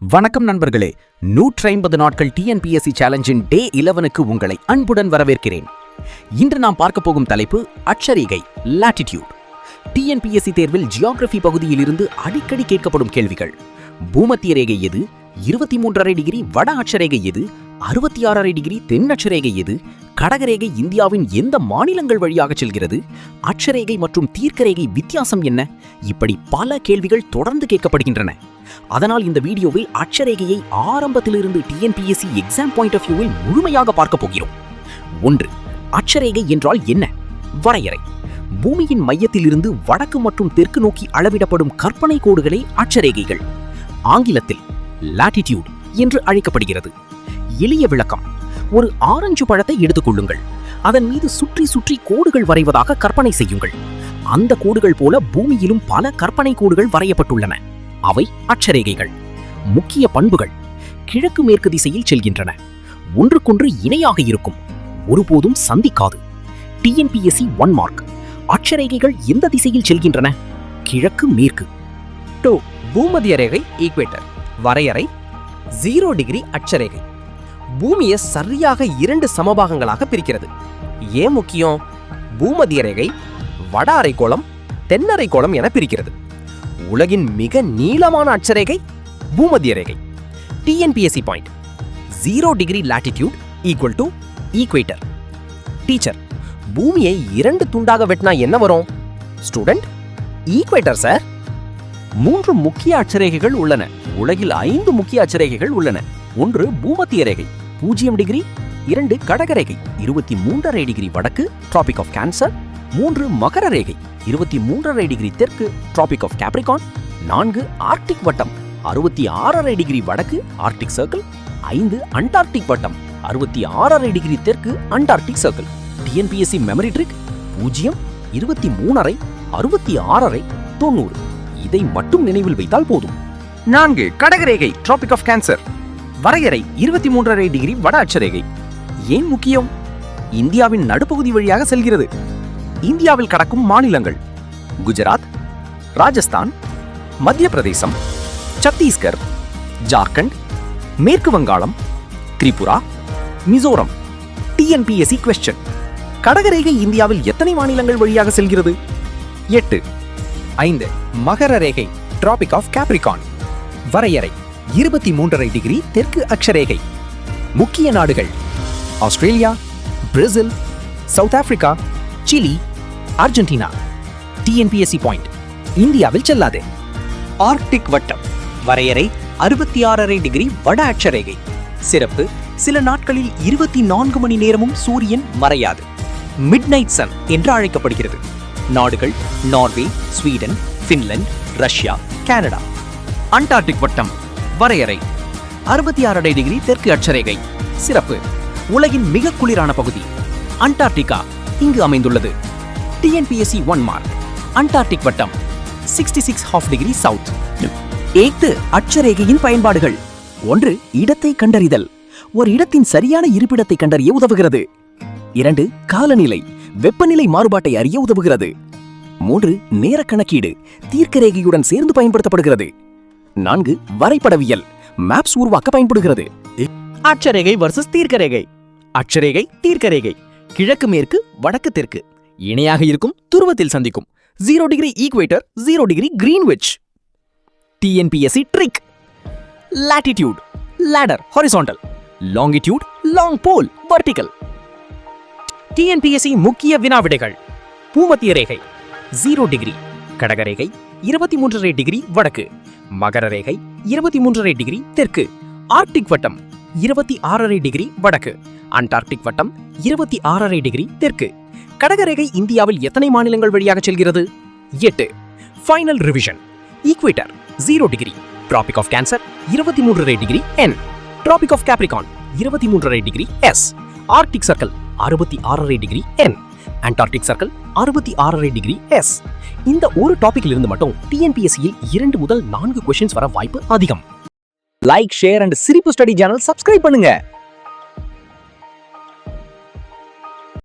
வணக்கம் நண்பர்களே, 150 நாட்கள் டிஎன்பிஎஸ்சி சேலஞ்சின் டே 11க்கு உங்களை அன்புடன் வரவேற்கிறேன். இன்று நாம் பார்க்க போகும் தலைப்பு அட்சரேகை, லாட்டிடியூட். டிஎன்பிஎஸ்சி தேர்வில் ஜியோகிராஃபி பகுதியில் இருந்து அடிக்கடி கேட்கப்படும் கேள்விகள். பூமத்திய ரேகை எது, 23.5 டிகிரி வட அட்சரேகை எது, 66.5 டிகிரி தென் அட்சரேகை எது, கடகரேகை இந்தியாவின் எந்த மாநிலங்கள் வழியாக செல்கிறது, அட்சரேகை மற்றும் தீர்க்கரேகை வித்தியாசம் என்ன, இப்படி பல கேள்விகள் தொடர்ந்து கேட்கப்படுகின்றன. அதனால் இந்த வீடியோவில் அட்சரேகையை ஆரம்பத்திலிருந்து டிஎன்பிஎஸ்சி எக்ஸாம் பாயிண்ட் ஆஃப் வியூவில் முழுமையாக பார்க்க போகிறோம். 1. அட்சரேகை என்றால் என்ன? வரையறை. பூமியின் மையத்திலிருந்து வடக்கு மற்றும் தெற்கு நோக்கி அளவிடப்படும் கற்பனை கோடுகளே அட்சரேகைகள். ஆங்கிலத்தில் லாட்டிடியூட் என்று அழைக்கப்படுகிறது. எளிய விளக்கம்: ஒரு ஆரஞ்சு பழத்தை எடுத்துக்கொள்ளுங்கள். அதன் மீது சுற்றி சுற்றி கோடுகள் வரைவதாக கற்பனை செய்யுங்கள். அந்த கோடுகள் போல பூமியிலும் பல கற்பனை கோடுகள் வரையப்பட்டுள்ளன. அவை அட்சரேகைகள். முக்கிய பண்புகள்: கிழக்கு மேற்கு திசையில் செல்கின்றன. ஒன்றுக்கொன்று இணையாக இருக்கும். ஒருபோதும் சந்திக்காது. TNPSC 1 mark. அட்சரேகைகள் எந்த திசையில் செல்கின்றன? கிழக்கு மேற்கு. 2. பூமத்திய ரேகை, ஈக்வேட்டர். வரையறை: 0 டிகிரி அட்சரேகை. பூமியை சரியாக 2 சமபாகங்களாக பிரிக்கிறது. ஏன் முக்கியம்? பூமத்திய ரேகை வட அரைக்கோளம், தென் அரைக்கோளம் என பிரிக்கிறது. உலகின் மிக நீளமான அட்சரேகை பூமத்திய ரேகை. TNPSC point: 0 degree latitude equal to equator. Teacher, பூமியை 2 துண்டாக வெட்டினா என்ன வரும்? Student: equator sir. 3 முக்கிய அட்சரேகைகள் உள்ளன. உலகில் 5 முக்கிய அட்சரேகைகள் உள்ளன. 1 பூமத்திய ரேகை 0 டிகிரி, 2 கடகரேகை 23.5 டிகிரி வடக்கு, டிராபிக் ஆஃப் கேன்சர். 3 மகர ரேகை 23.5 டிகிரி தெற்கு, டிராபிக் ஆஃப் கேப்ரிகான். 4 ஆர்க்டிக் வட்டம் 66.5 டிகிரி வடக்கு, ஆர்க்டிக் சர்க்கிள். 5 அண்டார்டிக் வட்டம் 66.5 டிகிரி தெற்கு, Antarctic circle. TNPSC memory trick: 0, 23.5, 66.5, 90. இதை மட்டும் நினைவில் வைத்தால் போதும். 4 கடகரேகை, டிராபிக் ஆஃப் கேன்சர். வரையறை: 23.5 டிகிரி வட அட்சரேகை. ஏன் முக்கியம்? இந்தியாவின் நடுப்பகுதி வழியாக செல்கிறது. இந்தியாவில் கடக்கும் மாநிலங்கள்: குஜராத், ராஜஸ்தான், மத்திய பிரதேசம், சத்தீஸ்கர், ஜார்க்கண்ட், மேற்கு வங்காளம், திரிபுரா, மிசோரம். டிஎன்பிஎஸ்சி கொஸ்டின்: கடகரேகை இந்தியாவில் எத்தனை மாநிலங்கள் வழியாக செல்கிறது? 8. 5 மகர ரேகை, டிராபிக் ஆஃப் கேப்ரிகான். வரையறை: 23.5 டிகிரி தெற்கு அட்சரேகை. முக்கிய நாடுகள்: Australia, Brazil, south Africa, Chile, Argentina. TNPSC point: இந்தியாவில் செல்லாது. ஆர்க்டிக் வட்டம். வரையறை: 66.5 டிகிரி வட அட்சரேகை. சிறப்பு: சில நாட்களில் 24 மணி நேரமும் சூரியன் மறையாது. மிட்நைட் சன் என்று அழைக்கப்படுகிறது. நாடுகள்: Norway, Sweden, Finland, Russia, Canada. Antarctic வட்டம். வரையறை: 66.5 டிகிரி தெற்கு அட்சரேகை. சிறப்பு: உலகின் மிக குளிரான பகுதி அண்டார்டிகா இங்கு அமைந்துள்ளது. TNPSC 1 mark. அண்டார்டிக் வட்டம் 66.5 டிகிரி சவுத். 8 அட்சரேகையின் பயன்பாடுகள். 1. இடத்தை கண்டறிதல். ஒரு இடத்தின் சரியான இருப்பிடத்தை கண்டறிய உதவுகிறது. 2. காலநிலை, வெப்பநிலை மாறுபாட்டை அறிய உதவுகிறது. 3. நேர கணக்கீடு, தீர்க்கரேகையுடன் சேர்ந்து பயன்படுத்தப்படுகிறது. 4. வரைபடவியல், மேப்ஸ் உருவாக்க பயன்படுகிறது. அட்சரேகை வர்சஸ் தீர்க்கரேகை. அட்சரேகை, தீர்க்கரேகை கிழக்கு மேற்கு, வடக்கு தெற்கு இணையாக இருக்கும், துருவத்தில் சந்திக்கும். 0 degree equator, 0 degree Greenwich. TNPSC trick: latitude ladder horizontal, longitude long pole vertical. TNPSC முக்கிய வினாவிடைகள்: பூமத்திய ரேகை 0 டிகிரி, கடகரேகை 23.5 டிகிரி வடக்கு, மகர ரேகை 23.5 டிகிரி தெற்கு, ஆர்க்டிக் வட்டம் 26.5 டிகிரி வடக்கு, அண்டார்டிக் வட்டம் 26.5 டிகிரி தெற்கு. கடகரேகை இந்தியாவில் எத்தனை மாநிலங்கள் வழியாக செல்கிறது? 8. Final revision: equator 0 degree, tropic of Cancer 23.5 degree N, tropic of Capricorn 23.5 degree S, Arctic circle 66.5 degree N, Antarctic circle 66.5 degree S. இந்த ஒரு டாபிக்ல இருந்து மட்டும் டிஎன்பிஎஸ்சியில் 2 முதல் 4 क्वेश्चंस வர வாய்ப்பு அதிகம். லைக், ஷேர் அண்ட் சிரிப்பு ஸ்டடி சேனல் சப்ஸ்கிரைப் பண்ணுங்க.